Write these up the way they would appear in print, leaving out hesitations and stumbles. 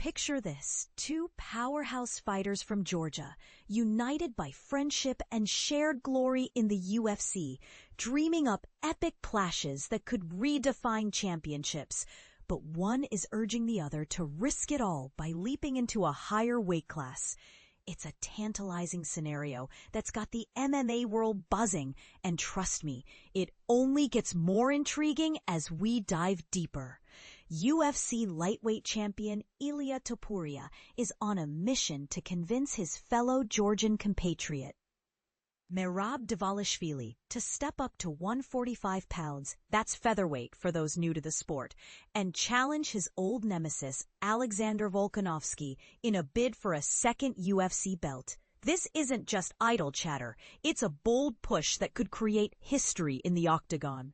Picture this, two powerhouse fighters from Georgia, united by friendship and shared glory in the UFC, dreaming up epic clashes that could redefine championships. But one is urging the other to risk it all by leaping into a higher weight class. It's a tantalizing scenario that's got the MMA world buzzing, and trust me, it only gets more intriguing as we dive deeper. UFC lightweight champion Ilia Topuria is on a mission to convince his fellow Georgian compatriot, Merab Dvalishvili, to step up to 145 pounds, that's featherweight for those new to the sport, and challenge his old nemesis Alexander Volkanovski in a bid for a second UFC belt. This isn't just idle chatter, it's a bold push that could create history in the octagon.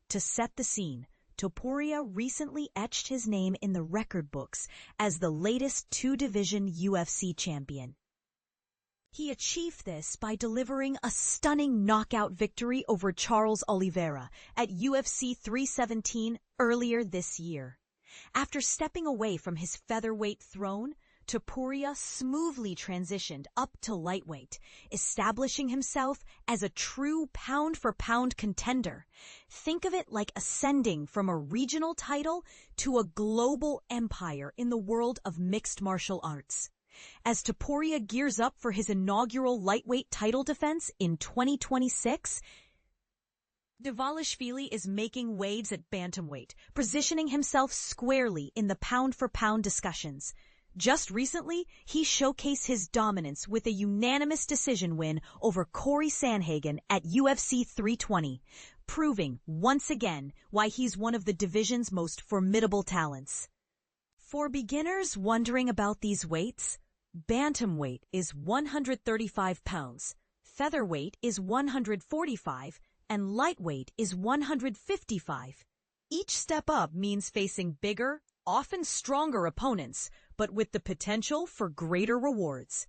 To set the scene, Topuria recently etched his name in the record books as the latest two-division UFC champion. He achieved this by delivering a stunning knockout victory over Charles Oliveira at UFC 317 earlier this year. After stepping away from his featherweight throne, Topuria smoothly transitioned up to lightweight, establishing himself as a true pound-for-pound contender. Think of it like ascending from a regional title to a global empire in the world of mixed martial arts. As Topuria gears up for his inaugural lightweight title defense in 2026, Dvalishvili is making waves at bantamweight, positioning himself squarely in the pound-for-pound discussions. Just recently, he showcased his dominance with a unanimous decision win over Corey Sandhagen at UFC 320, proving once again why he's one of the division's most formidable talents. For beginners wondering about these weights, bantamweight is 135 pounds, featherweight is 145, and lightweight is 155. Each step up means facing bigger, often stronger opponents, but with the potential for greater rewards.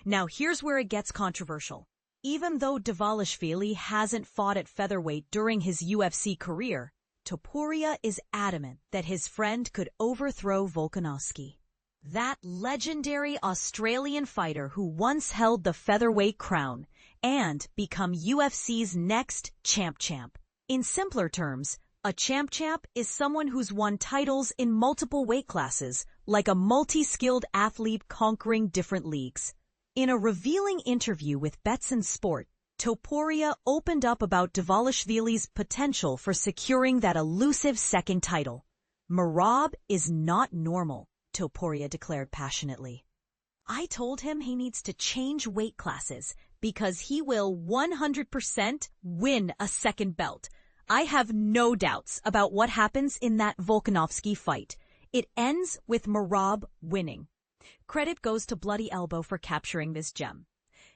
Now here's where it gets controversial. Even though Dvalishvili hasn't fought at featherweight during his UFC career, Topuria is adamant that his friend could overthrow Volkanovski. That legendary Australian fighter who once held the featherweight crown and become UFC's next champ. In simpler terms, a champ is someone who's won titles in multiple weight classes, like a multi-skilled athlete conquering different leagues. In a revealing interview with Betson Sport, Topuria opened up about Dvalishvili's potential for securing that elusive second title. Merab is not normal, Topuria declared passionately. I told him he needs to change weight classes because he will 100% win a second belt. I have no doubts about what happens in that Volkanovski fight. It ends with Merab winning. Credit goes to Bloody Elbow for capturing this gem.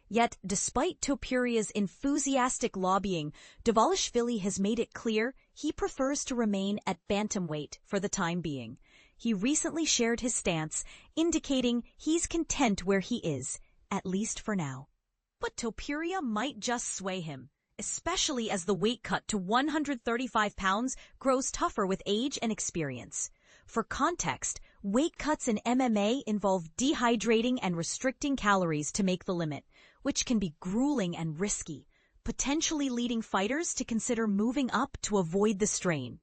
Yet, despite Topuria's enthusiastic lobbying, Dvalishvili has made it clear he prefers to remain at bantamweight for the time being. He recently shared his stance, indicating he's content where he is, at least for now. But Topuria might just sway him, especially as the weight cut to 135 pounds grows tougher with age and experience. For context, weight cuts in MMA involve dehydrating and restricting calories to make the limit, which can be grueling and risky, potentially leading fighters to consider moving up to avoid the strain.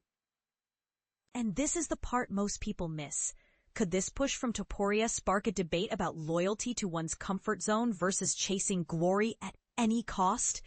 And this is the part most people miss. Could this push from Topuria spark a debate about loyalty to one's comfort zone versus chasing glory at any cost?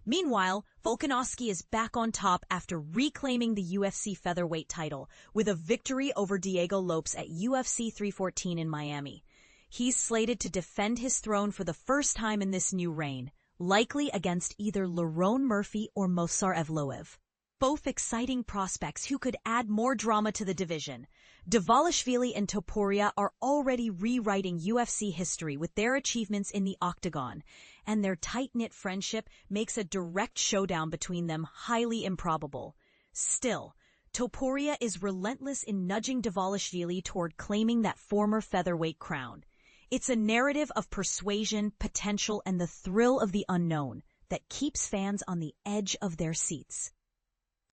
Meanwhile, Volkanovski is back on top after reclaiming the UFC featherweight title with a victory over Diego Lopes at UFC 314 in Miami. He's slated to defend his throne for the first time in this new reign, likely against either Lerone Murphy or Movsar Evloev. Both exciting prospects who could add more drama to the division. Dvalishvili and Topuria are already rewriting UFC history with their achievements in the octagon, and their tight-knit friendship makes a direct showdown between them highly improbable. Still, Topuria is relentless in nudging Dvalishvili toward claiming that former featherweight crown. It's a narrative of persuasion, potential, and the thrill of the unknown that keeps fans on the edge of their seats.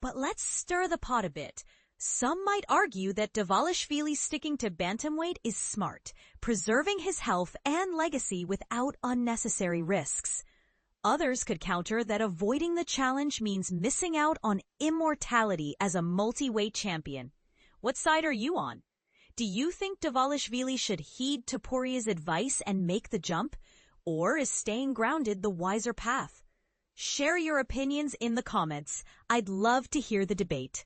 But let's stir the pot a bit. Some might argue that Dvalishvili sticking to bantamweight is smart, preserving his health and legacy without unnecessary risks. Others could counter that avoiding the challenge means missing out on immortality as a multi-weight champion. What side are you on? Do you think Dvalishvili should heed Topuria's advice and make the jump? Or is staying grounded the wiser path? Share your opinions in the comments. I'd love to hear the debate.